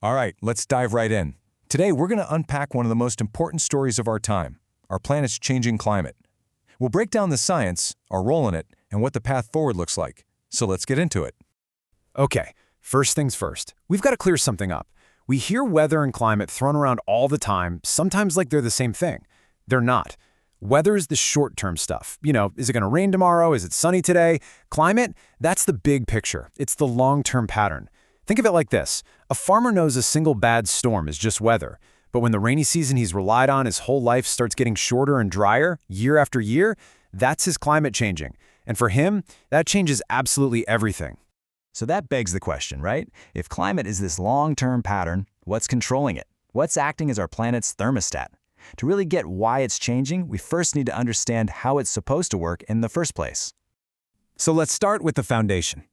All right, let's dive right in. Today, we're going to unpack one of the most important stories of our time, our planet's changing climate. We'll break down the science, our role in it, and what the path forward looks like. So let's get into it. Okay, first things first. We've got to clear something up. We hear weather and climate thrown around all the time, sometimes like they're the same thing. They're not. Weather is the short-term stuff. Is it going to rain tomorrow? Is it sunny today? Climate? That's the big picture. It's the long-term pattern. Think of it like this. A farmer knows a single bad storm is just weather, but when the rainy season he's relied on his whole life starts getting shorter and drier, year after year, that's his climate changing. And for him, that changes absolutely everything. So that begs the question, right? If climate is this long-term pattern, what's controlling it? What's acting as our planet's thermostat? To really get why it's changing, we first need to understand how it's supposed to work in the first place. So let's start with the foundation.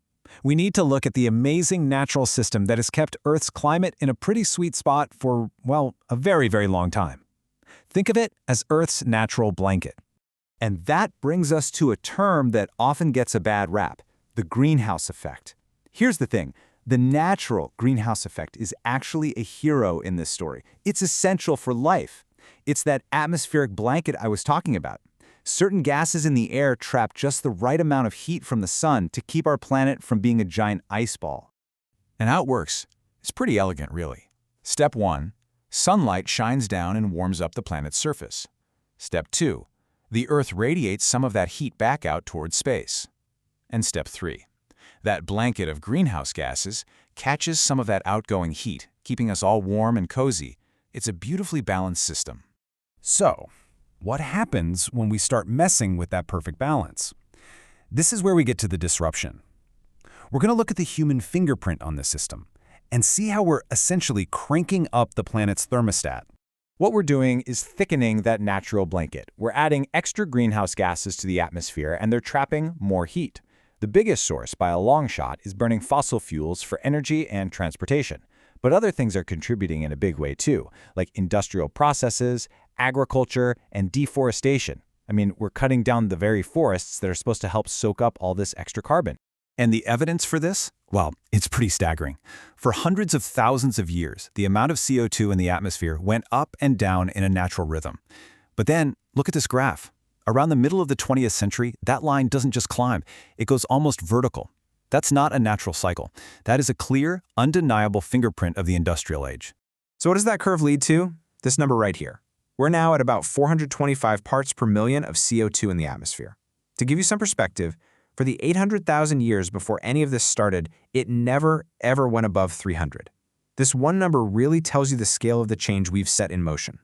We need to look at the amazing natural system that has kept Earth's climate in a pretty sweet spot for, well, a very, very long time. Think of it as Earth's natural blanket. And that brings us to a term that often gets a bad rap, the greenhouse effect. Here's the thing. The natural greenhouse effect is actually a hero in this story. It's essential for life. It's that atmospheric blanket I was talking about. Certain gases in the air trap just the right amount of heat from the sun to keep our planet from being a giant ice ball. And how it works is pretty elegant, really. Step 1, sunlight shines down and warms up the planet's surface. Step 2, the Earth radiates some of that heat back out towards space. And Step 3, that blanket of greenhouse gases catches some of that outgoing heat, keeping us all warm and cozy. It's a beautifully balanced system. So, what happens when we start messing with that perfect balance? This is where we get to the disruption. We're going to look at the human fingerprint on the system and see how we're essentially cranking up the planet's thermostat. What we're doing is thickening that natural blanket. We're adding extra greenhouse gases to the atmosphere, and they're trapping more heat. The biggest source, by a long shot, is burning fossil fuels for energy and transportation. But other things are contributing in a big way too, like industrial processes, agriculture, and deforestation. We're cutting down the very forests that are supposed to help soak up all this extra carbon. And the evidence for this? Well, it's pretty staggering. For hundreds of thousands of years, the amount of CO2 in the atmosphere went up and down in a natural rhythm. But then, look at this graph. Around the middle of the 20th century, that line doesn't just climb, it goes almost vertical. That's not a natural cycle. That is a clear, undeniable fingerprint of the industrial age. So what does that curve lead to? This number right here. We're now at about 425 parts per million of CO2 in the atmosphere. To give you some perspective, for the 800,000 years before any of this started, it never, ever went above 300. This one number really tells you the scale of the change we've set in motion.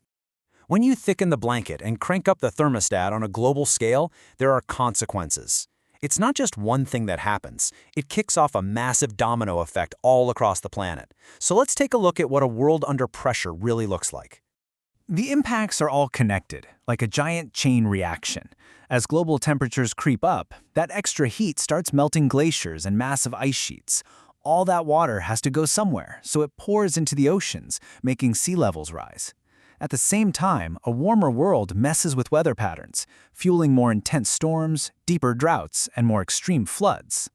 When you thicken the blanket and crank up the thermostat on a global scale, there are consequences. It's not just one thing that happens. It kicks off a massive domino effect all across the planet. So let's take a look at what a world under pressure really looks like. The impacts are all connected, like a giant chain reaction. As global temperatures creep up, that extra heat starts melting glaciers and massive ice sheets. All that water has to go somewhere, so it pours into the oceans, making sea levels rise. At the same time, a warmer world messes with weather patterns, fueling more intense storms, deeper droughts, and more extreme floods.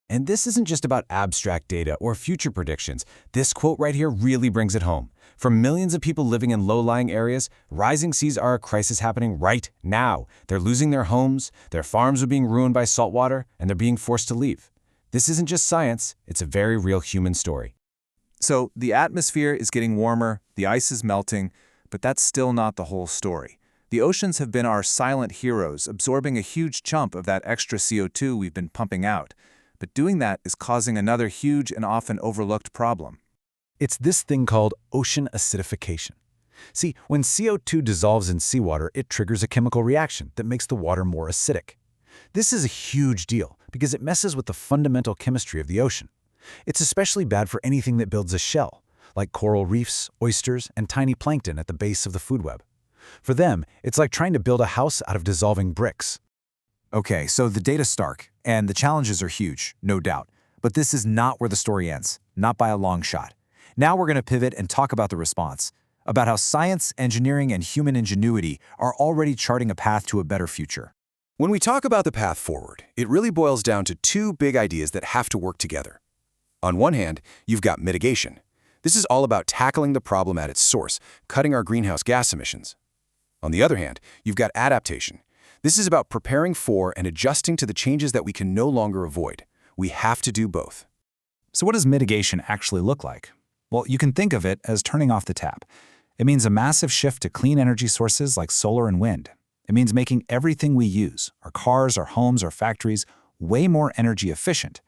And this isn't just about abstract data or future predictions. This quote right here really brings it home. For millions of people living in low-lying areas, rising seas are a crisis happening right now. They're losing their homes, their farms are being ruined by saltwater, and they're being forced to leave. This isn't just science, it's a very real human story. So the atmosphere is getting warmer, the ice is melting, but that's still not the whole story. The oceans have been our silent heroes, absorbing a huge chunk of that extra CO2 we've been pumping out. But doing that is causing another huge and often overlooked problem. It's this thing called ocean acidification. See, when CO2 dissolves in seawater, it triggers a chemical reaction that makes the water more acidic. This is a huge deal because it messes with the fundamental chemistry of the ocean. It's especially bad for anything that builds a shell, like coral reefs, oysters, and tiny plankton at the base of the food web. For them, it's like trying to build a house out of dissolving bricks. Okay, so the data's stark, and the challenges are huge, no doubt. But this is not where the story ends, not by a long shot. Now we're going to pivot and talk about the response, about how science, engineering, and human ingenuity are already charting a path to a better future. When we talk about the path forward, it really boils down to two big ideas that have to work together. On one hand, you've got mitigation. This is all about tackling the problem at its source, cutting our greenhouse gas emissions. On the other hand, you've got adaptation. This is about preparing for and adjusting to the changes that we can no longer avoid. We have to do both. So what does mitigation actually look like? Well, you can think of it as turning off the tap. It means a massive shift to clean energy sources like solar and wind. It means making everything we use, our cars, our homes, our factories, way more energy efficient.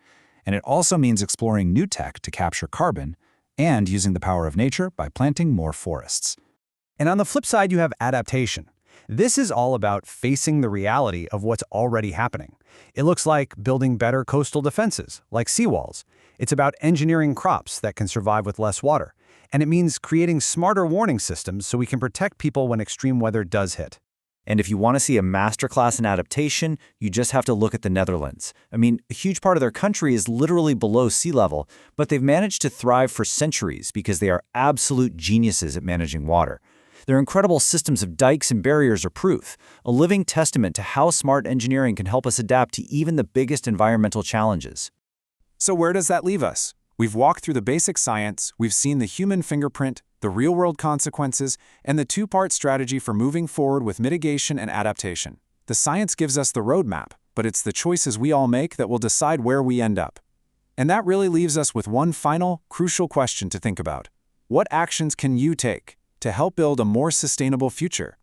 And it also means exploring new tech to capture carbon and using the power of nature by planting more forests. And on the flip side, you have adaptation. This is all about facing the reality of what's already happening. It looks like building better coastal defenses, like seawalls. It's about engineering crops that can survive with less water. And it means creating smarter warning systems so we can protect people when extreme weather does hit. And if you want to see a masterclass in adaptation, you just have to look at the Netherlands. I mean, a huge part of their country is literally below sea level, but they've managed to thrive for centuries because they are absolute geniuses at managing water. Their incredible systems of dikes and barriers are proof, a living testament to how smart engineering can help us adapt to even the biggest environmental challenges. So where does that leave us? We've walked through the basic science, we've seen the human fingerprint, the real-world consequences, and the two-part strategy for moving forward with mitigation and adaptation. The science gives us the roadmap, but it's the choices we all make that will decide where we end up. And that really leaves us with one final, crucial question to think about. What actions can you take to help build a more sustainable future?